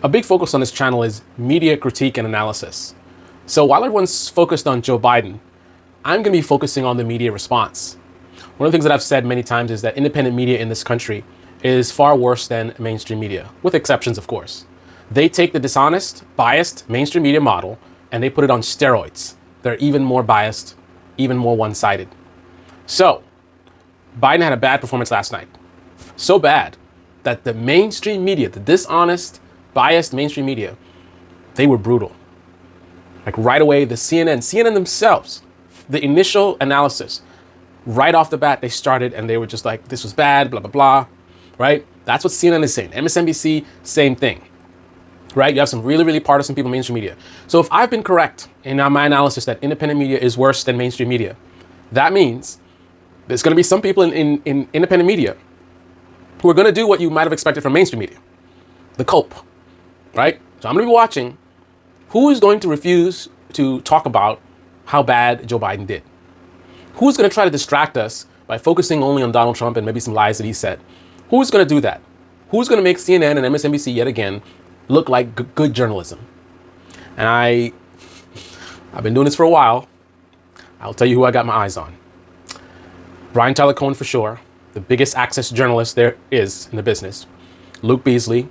A big focus on this channel is media critique and analysis. So while everyone's focused on Joe Biden, I'm going to be focusing on the media response. One of the things that I've said many times is that independent media in this country is far worse than mainstream media, with exceptions, of course. They take the dishonest, biased mainstream media model and they put it on steroids. They're even more biased, even more one-sided. So, Biden had a bad performance last night. So bad that the mainstream media, the dishonest, biased mainstream media, they were brutal. Like right away, the CNN themselves, the initial analysis, right off the bat, they started and they were just like, this was bad, blah, blah, blah, right? That's what CNN is saying. MSNBC, same thing, right? You have some really, really partisan people in mainstream media. So if I've been correct in my analysis that independent media is worse than mainstream media, that means there's going to be some people in independent media who are going to do what you might have expected from mainstream media, the cope, right? So I'm going to be watching who is going to refuse to talk about how bad Joe Biden did. Who's going to try to distract us by focusing only on Donald Trump and maybe some lies that he said? Who's going to do that? Who's going to make CNN and MSNBC yet again look like good journalism? And I've been doing this for a while. I'll tell you who I got my eyes on. Brian Tyler Cohen for sure, the biggest access journalist there is in the business. Luke Beasley,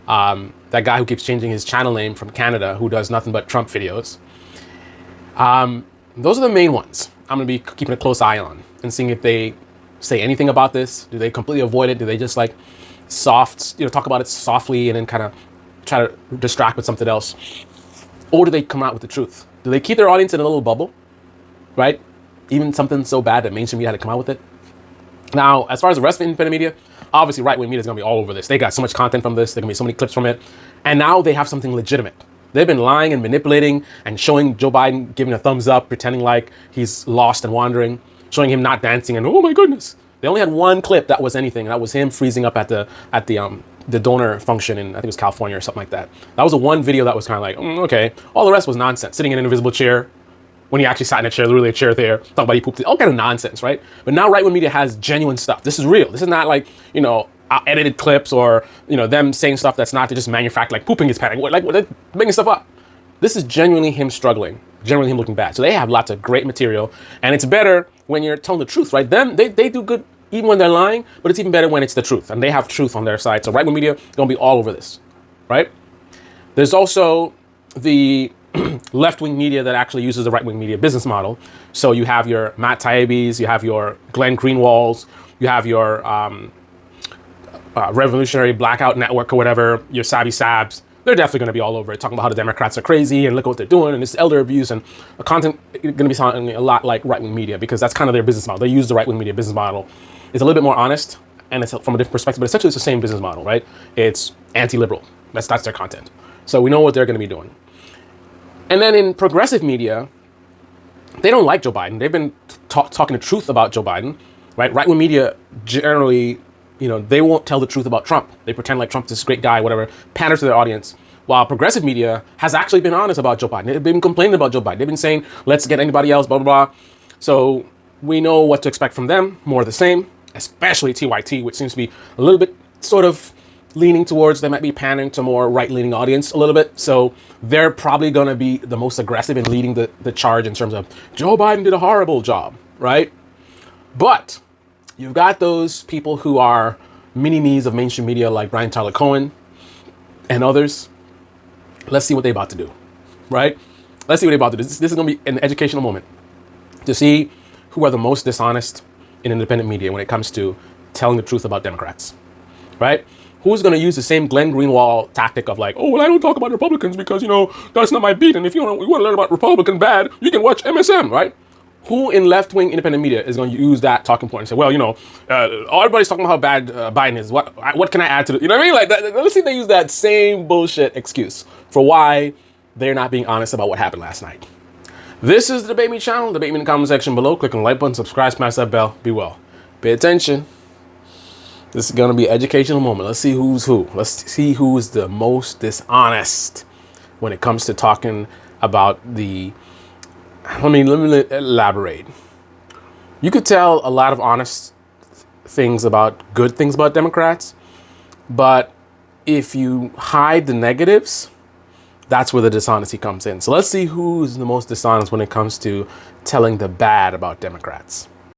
that guy who keeps changing his channel name from Canada, who does nothing but Trump videos. Those are the main ones I'm going to be keeping a close eye on and seeing if they say anything about this. Do they completely avoid it? Do they just like talk about it softly and then kind of try to distract with something else? Or do they come out with the truth? Do they keep their audience in a little bubble, right? Even something so bad that mainstream media had to come out with it. Now, as far as the rest of independent media, obviously right-wing media is going to be all over this. They got so much content from this. There can be so many clips from it. And now they have something legitimate. They've been lying and manipulating and showing Joe Biden giving a thumbs up, pretending like he's lost and wandering, showing him not dancing, and oh my goodness. They only had one clip that was anything, and that was him freezing up at the donor function in, I think it was California or something like that. That was the one video that was kind of like, okay. All the rest was nonsense. Sitting in an invisible chair, when he actually sat in a chair, literally a chair there, talking about he pooped, all kind of nonsense, right? But now right-wing media has genuine stuff. This is real. This is not like, edited clips or, them saying stuff that's not to just manufacture, like pooping his panic, like they're making stuff up. This is genuinely him struggling, genuinely him looking bad. So they have lots of great material, and it's better when you're telling the truth, right? They do good even when they're lying, but it's even better when it's the truth, and they have truth on their side. So right-wing media gonna be all over this, right? There's also the left-wing media that actually uses the right-wing media business model. So you have your Matt Taibbi's, you have your Glenn Greenwalds, you have your Revolutionary Blackout Network or whatever, your Savvy Sabs. They're definitely going to be all over it, talking about how the Democrats are crazy and look at what they're doing and this elder abuse, and the content going to be sounding a lot like right-wing media because that's kind of their business model. They use the right-wing media business model. It's a little bit more honest and it's from a different perspective, but essentially it's the same business model, right? It's anti-liberal. That's their content. So we know what they're going to be doing. And then in progressive media, they don't like Joe Biden. They've been talking the truth about Joe Biden, right? Right-wing media generally, they won't tell the truth about Trump. They pretend like Trump's this great guy, whatever, pander to their audience. While progressive media has actually been honest about Joe Biden. They've been complaining about Joe Biden. They've been saying, let's get anybody else, blah, blah, blah. So we know what to expect from them, more of the same, especially TYT, which seems to be a little bit sort of leaning towards, they might be pandering to more right-leaning audience a little bit. So they're probably going to be the most aggressive in leading the charge in terms of Joe Biden did a horrible job, right? But you've got those people who are mini-me's of mainstream media like Brian Tyler Cohen and others. Let's see what they're about to do, right? Let's see what they're about to do. This is going to be an educational moment to see who are the most dishonest in independent media when it comes to telling the truth about Democrats, right? Who's going to use the same Glenn Greenwald tactic of like, oh, well, I don't talk about Republicans because, that's not my beat. And if you want to learn about Republican bad, you can watch MSM, right? Who in left-wing independent media is going to use that talking point and say, well, everybody's talking about how bad Biden is. What can I add to it? You know what I mean? Like, let's see if they use that same bullshit excuse for why they're not being honest about what happened last night. This is the Debate Me channel. Debate me in the comment section below. Click on the like button, subscribe, smash that bell. Be well. Pay attention. This is going to be an educational moment. Let's see who's who. Let's see who is the most dishonest when it comes to talking about the... Let me elaborate. You could tell a lot of honest things about good things about Democrats, but if you hide the negatives, that's where the dishonesty comes in. So let's see who's the most dishonest when it comes to telling the bad about Democrats.